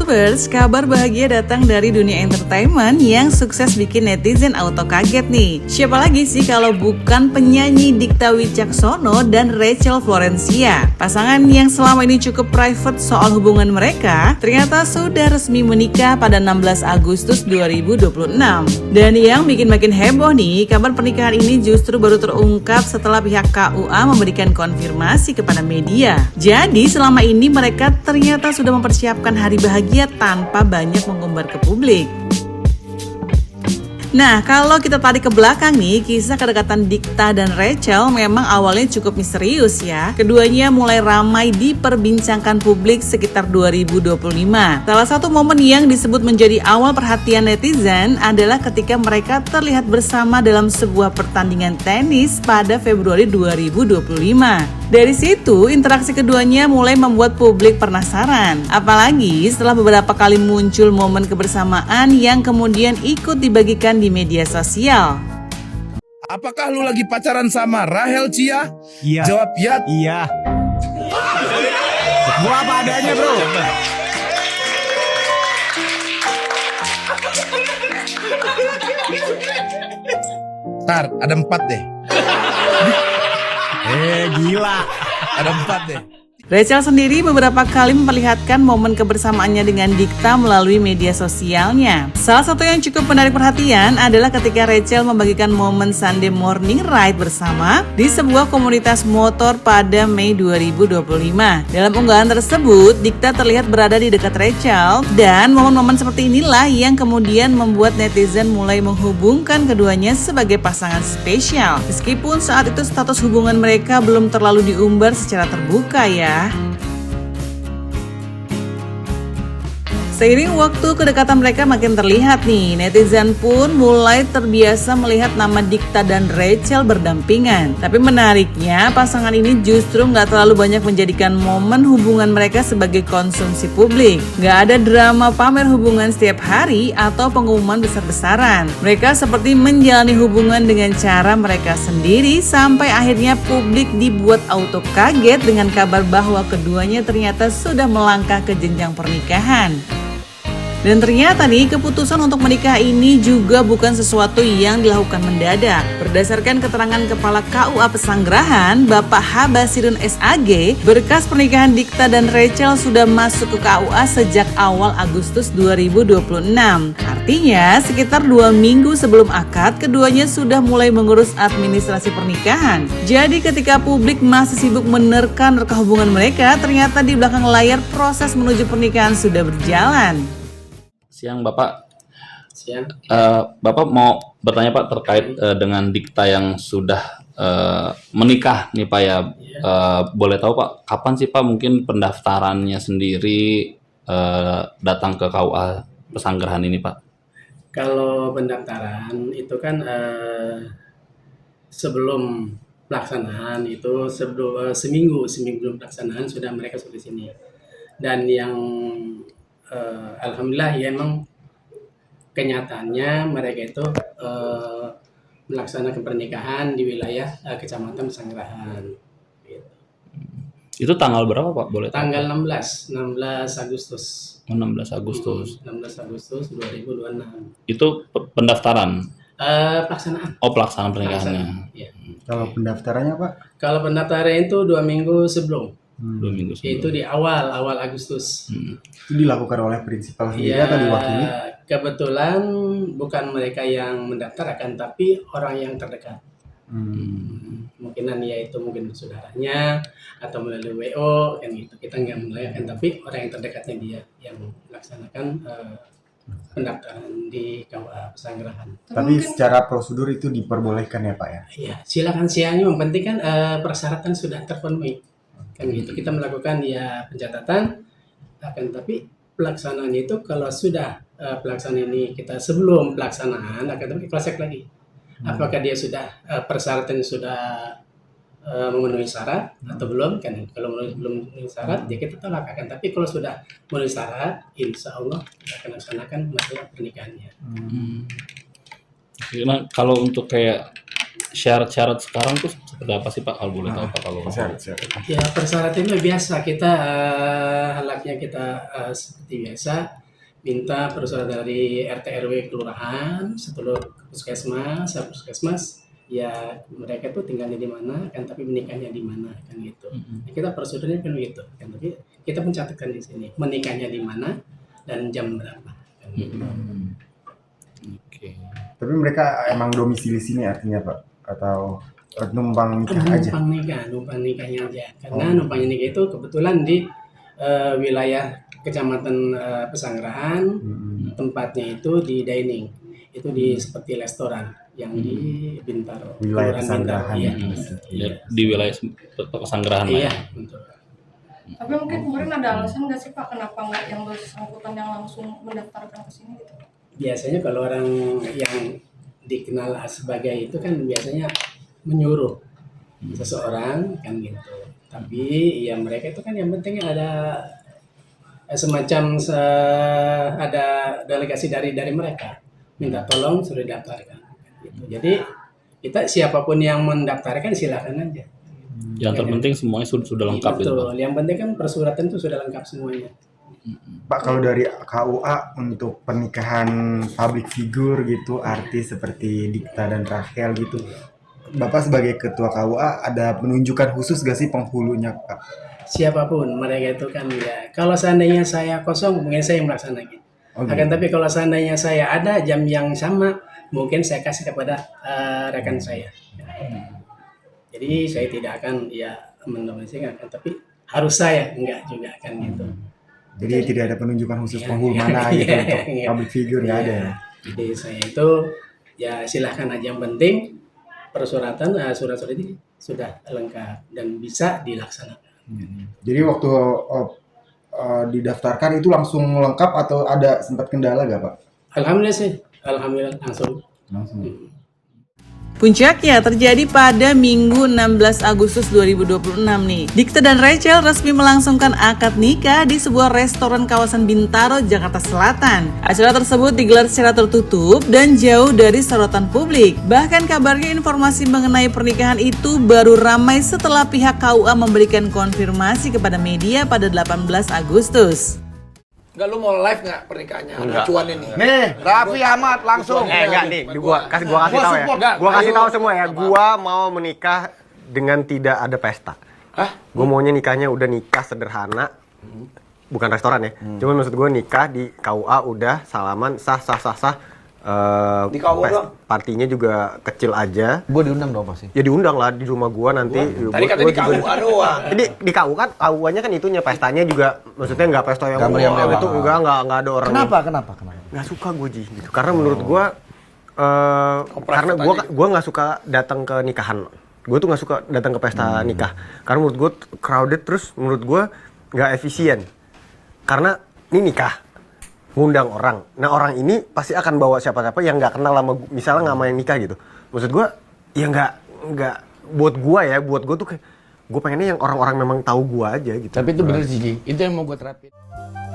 Lovers, kabar bahagia datang dari dunia entertainment yang sukses bikin netizen auto kaget nih. Siapa lagi sih kalau bukan penyanyi Dikta Wicaksono dan Rachel Florencia. Pasangan yang selama ini cukup private soal hubungan mereka, ternyata sudah resmi menikah pada 16 Agustus 2026. Dan yang bikin makin heboh nih, kabar pernikahan ini justru baru terungkap setelah pihak KUA memberikan konfirmasi kepada media. Jadi selama ini mereka ternyata sudah mempersiapkan hari bahagia tanpa banyak mengumbar ke publik. Nah, kalau kita tarik ke belakang nih, kisah kedekatan Dikta dan Rachel memang awalnya cukup misterius ya. Keduanya mulai ramai diperbincangkan publik sekitar 2025. Salah satu momen yang disebut menjadi awal perhatian netizen adalah ketika mereka terlihat bersama dalam sebuah pertandingan tenis pada Februari 2025. Dari situ, interaksi keduanya mulai membuat publik penasaran. Apalagi setelah beberapa kali muncul momen kebersamaan yang kemudian ikut dibagikan di media sosial. Apakah lu lagi pacaran sama Rahel Chia? Iya. Jawab ya. Iya. Gua apa adanya, bro. Tar, ada 4 deh. Gila. Ada 4 deh. Rachel sendiri beberapa kali memperlihatkan momen kebersamaannya dengan Dikta melalui media sosialnya. Salah satu yang cukup menarik perhatian adalah ketika Rachel membagikan momen Sunday morning ride bersama di sebuah komunitas motor pada Mei 2025. Dalam unggahan tersebut, Dikta terlihat berada di dekat Rachel dan momen-momen seperti inilah yang kemudian membuat netizen mulai menghubungkan keduanya sebagai pasangan spesial. Meskipun saat itu status hubungan mereka belum terlalu diumbar secara terbuka ya. Seiring waktu, kedekatan mereka makin terlihat nih. Netizen pun mulai terbiasa melihat nama Dikta dan Rachel berdampingan. Tapi menariknya, pasangan ini justru nggak terlalu banyak menjadikan momen hubungan mereka sebagai konsumsi publik. Nggak ada drama pamer hubungan setiap hari atau pengumuman besar-besaran. Mereka seperti menjalani hubungan dengan cara mereka sendiri sampai akhirnya publik dibuat auto kaget dengan kabar bahwa keduanya ternyata sudah melangkah ke jenjang pernikahan. Dan ternyata nih, keputusan untuk menikah ini juga bukan sesuatu yang dilakukan mendadak. Berdasarkan keterangan Kepala KUA Pesanggerahan, Bapak H. Basirun SAG, berkas pernikahan Dikta dan Rachel sudah masuk ke KUA sejak awal Agustus 2026. Artinya, sekitar 2 minggu sebelum akad, keduanya sudah mulai mengurus administrasi pernikahan. Jadi ketika publik masih sibuk menerka-nerka hubungan mereka, ternyata di belakang layar proses menuju pernikahan sudah berjalan. Siang Bapak. Siang. Bapak mau bertanya Pak terkait dengan Dikta yang sudah menikah nih Pak ya. Boleh tahu Pak, kapan sih Pak mungkin pendaftarannya sendiri datang ke KUA Pesanggerahan ini Pak? Kalau pendaftaran itu kan sebelum pelaksanaan itu seminggu sebelum pelaksanaan sudah mereka sudah di sini. Dan yang alhamdulillah ya emang kenyataannya mereka itu melaksanakan pernikahan di wilayah Kecamatan Pesanggerahan. Gitu. Itu tanggal berapa Pak? Boleh tahu? Tanggal 16 Agustus. 16 Agustus. 16 Agustus 2026. Itu pendaftaran. Pelaksanaan. Oh, pelaksanaan pernikahannya. Ya. Kalau pendaftarannya, Pak? Kalau pendaftaran itu 2 minggu sebelum. 2 minggu sebelum. Itu di awal Agustus. Itu dilakukan oleh prinsipal sendiri Ya, atau diwakili? kebetulan bukan mereka yang mendaftar akan tapi orang yang terdekat. Kemungkinan ya itu mungkin saudaranya atau melalui WO kan gitu. Kita nggak menanyakan tapi orang yang terdekatnya dia yang melaksanakan pendaftaran di KUA Pesanggerahan. Tapi secara prosedur itu diperbolehkan ya, Pak ya? Iya, silakan siangnya. Yang penting kan persyaratan sudah terpenuhi. Kan gitu. Kita melakukan ya pencatatan, akan tapi pelaksanaan itu kalau sudah pelaksanaan ini kita sebelum pelaksanaan akan tapi kita cek lagi. Apakah dia sudah persyaratan sudah memenuhi syarat atau belum kan? Kalau belum memenuhi syarat ya kita tolak akan tapi kalau sudah memenuhi syarat insya Allah kita akan laksanakan masalah pernikahannya. Nah, kalau untuk kayak syarat-syarat sekarang tuh seperti apa sih Pak? Kalau boleh tahu Pak kalau Ya persyaratannya biasa kita halaknya kita seperti biasa minta persetujuan dari RT RW kelurahan, setelah puskesmas, ya mereka tuh tinggalnya di mana kan, tapi menikahnya di mana kan gitu. Nah, kita prosedurnya kan gitu kan, tapi kita mencatatkan di sini menikahnya di mana dan jam berapa kan gitu. Oke. Tapi mereka emang domisili sini artinya Pak? Atau numpang nikah aja? Numpang nikahnya aja. Karena numpang nikah itu kebetulan di wilayah Kecamatan Pesanggerahan, tempatnya itu di dining, itu di seperti restoran yang di Bintaro, Wilayah Kelurahan Pesanggerahan. Bintaro, iya. Di wilayah Pesanggerahan Pak, Iya, ya? betul. Tapi mungkin kemarin ada alasan nggak sih Pak kenapa nggak yang bersangkutan yang langsung mendaftarkan ke sini gitu? Biasanya kalau orang yang dikenal sebagai itu kan biasanya menyuruh seseorang kan gitu. Tapi ya mereka itu kan yang penting ada semacam ada delegasi dari mereka minta tolong sudah daftarkan gitu. Jadi kita siapapun yang mendaftarkan silakan aja. Yang terpenting semuanya sudah lengkap itu Pak. Betul. Yang penting kan persuratan itu sudah lengkap semuanya. Pak, kalau dari KUA untuk pernikahan public figure gitu, artis seperti Dikta dan Rachel gitu, Bapak sebagai ketua KUA ada penunjukan khusus gak sih penghulunya Pak? Siapapun mereka itu kan ya. Kalau seandainya saya kosong mungkin saya yang melaksanakan. Oh, Akan gitu. tapi kalau seandainya saya ada jam yang sama mungkin saya kasih kepada rekan saya. Jadi saya tidak akan ya mendominasikan, tapi harus saya enggak juga kan gitu. Jadi tidak ada penunjukan khusus Iya, penghulu iya, mana gitu iya, untuk iya. public figure nggak ada Iya. ya? Jadi saya itu ya silahkan aja, yang penting persyaratan surat-surat ini sudah lengkap dan bisa dilaksanakan. Jadi waktu didaftarkan itu langsung lengkap atau ada sempat kendala gak Pak? Alhamdulillah sih, alhamdulillah langsung. Langsung. Puncaknya terjadi pada Minggu 16 Agustus 2026 nih. Dikta dan Rachel resmi melangsungkan akad nikah di sebuah restoran kawasan Bintaro, Jakarta Selatan. Acara tersebut digelar secara tertutup dan jauh dari sorotan publik. Bahkan kabarnya informasi mengenai pernikahan itu baru ramai setelah pihak KUA memberikan konfirmasi kepada media pada 18 Agustus. Enggak, lu mau live nggak pernikahannya? Enggak. Cuan ini. Nih, Raffi Ahmad langsung. Enggak Nih, gua kasih tahu ya. support. Gua kasih Ayo. tahu semua ya. Gua mau menikah dengan tidak ada pesta. Hah? Gua maunya nikahnya udah nikah sederhana. Bukan restoran ya. Cuma maksud gua nikah di KUA udah salaman sah. Di KUA doang? Partinya juga kecil aja. Gue diundang dong pasti. Ya diundang lah di rumah gua nanti. Tadi kata di KUA doang. Jadi di KUA kan KUA-nya kan itunya pestanya juga maksudnya nggak pesta yang Nggak meriah-meriah. itu nggak ada orang. Kenapa? Nggak suka gue gitu. Karena menurut gue karena gue nggak suka datang ke nikahan. Gue tuh nggak suka datang ke pesta nikah. Karena menurut gue crowded, terus menurut gue nggak efisien. Karena ini nikah ngundang orang. Nah orang ini pasti akan bawa siapa-siapa yang nggak kenal sama misalnya nggak main nikah gitu. Maksud gue ya nggak buat gue tuh kayak gue pengennya yang orang-orang memang tahu gue aja gitu. Tapi itu bener sih, Ji. Itu yang mau gue terapin.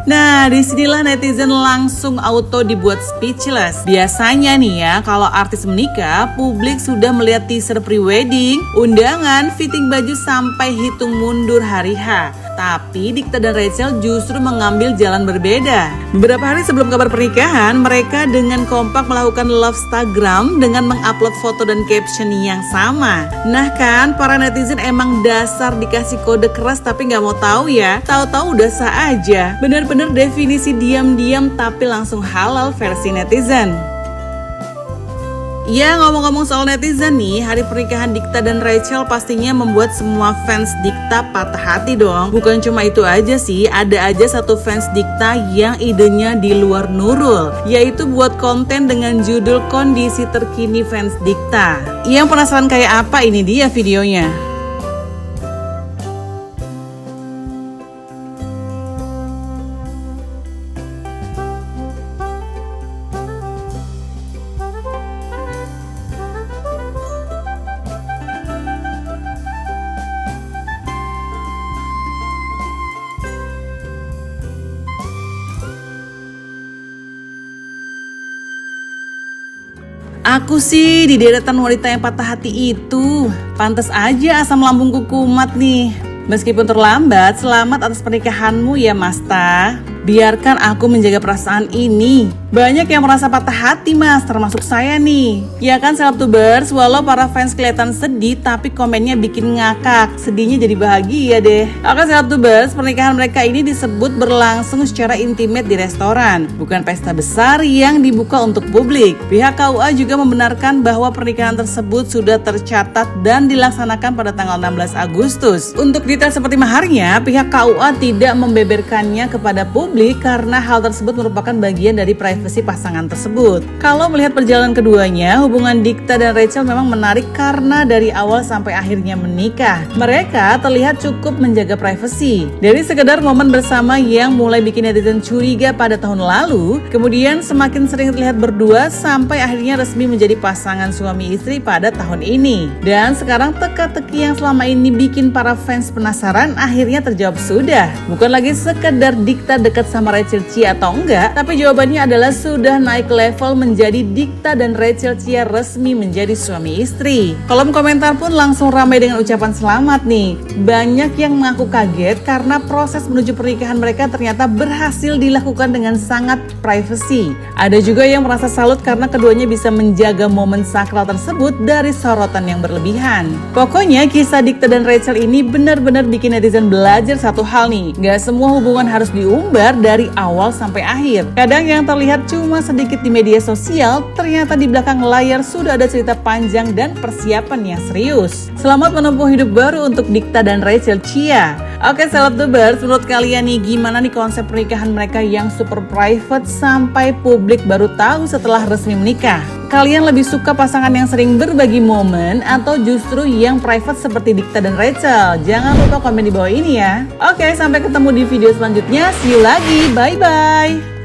Nah, disinilah netizen langsung auto dibuat speechless. Biasanya nih ya, kalau artis menikah, publik sudah melihat teaser pre-wedding, undangan, fitting baju sampai hitung mundur hari H. Tapi Dikta dan Rachel justru mengambil jalan berbeda. Beberapa hari sebelum kabar pernikahan, mereka dengan kompak melakukan Lovestagram dengan mengupload foto dan caption yang sama. Nah kan, para netizen emang dasar dikasih kode keras tapi nggak mau tahu ya. Tahu-tahu udah sah aja. Bener-bener definisi diam-diam tapi langsung halal versi netizen. Ya, ngomong-ngomong soal netizen nih, hari pernikahan Dikta dan Rachel pastinya membuat semua fans Dikta patah hati dong. Bukan cuma itu aja sih, ada aja satu fans Dikta yang idenya di luar Nurul, yaitu buat konten dengan judul Kondisi Terkini Fans Dikta. Yang penasaran kayak apa, ini dia videonya. Aku sih di deretan wanita yang patah hati itu, pantas aja asam lambungku kumat nih. Meskipun terlambat, selamat atas pernikahanmu ya Masta. Biarkan aku menjaga perasaan ini. Banyak yang merasa patah hati mas, termasuk saya nih. Ya kan Selebtubers, walau para fans kelihatan sedih, tapi komennya bikin ngakak. Sedihnya jadi bahagia deh. Oke Selebtubers, pernikahan mereka ini disebut berlangsung secara intimate di restoran, bukan pesta besar yang dibuka untuk publik. Pihak KUA juga membenarkan bahwa pernikahan tersebut sudah tercatat dan dilaksanakan pada tanggal 16 Agustus. Untuk detail seperti maharnya, pihak KUA tidak membeberkannya kepada publik karena hal tersebut merupakan bagian dari privasi pasangan tersebut. Kalau melihat perjalanan keduanya, hubungan Dikta dan Rachel memang menarik karena dari awal sampai akhirnya menikah, mereka terlihat cukup menjaga privasi. Dari sekedar momen bersama yang mulai bikin netizen curiga pada tahun lalu, kemudian semakin sering terlihat berdua sampai akhirnya resmi menjadi pasangan suami istri pada tahun ini. Dan sekarang teka-teki yang selama ini bikin para fans penasaran akhirnya terjawab sudah. Bukan lagi sekedar Dikta dekat sama Rachel Chia atau enggak, tapi jawabannya adalah sudah naik level menjadi Dikta dan Rachel Chia resmi menjadi suami istri. Kolom komentar pun langsung ramai dengan ucapan selamat nih. Banyak yang mengaku kaget karena proses menuju pernikahan mereka ternyata berhasil dilakukan dengan sangat privacy. Ada juga yang merasa salut karena keduanya bisa menjaga momen sakral tersebut dari sorotan yang berlebihan. Pokoknya kisah Dikta dan Rachel ini benar-benar bikin netizen belajar satu hal nih. Gak semua hubungan harus diumbar dari awal sampai akhir. Kadang yang terlihat cuma sedikit di media sosial, ternyata di belakang layar sudah ada cerita panjang dan persiapan yang serius. Selamat menempuh hidup baru untuk Dikta dan Rachel Chia. Oke Selebtubers, menurut kalian nih gimana nih konsep pernikahan mereka yang super private sampai publik baru tahu setelah resmi menikah? Kalian lebih suka pasangan yang sering berbagi momen atau justru yang private seperti Dikta dan Rachel? Jangan lupa komen di bawah ini ya. Oke, sampai ketemu di video selanjutnya. See you lagi. Bye-bye.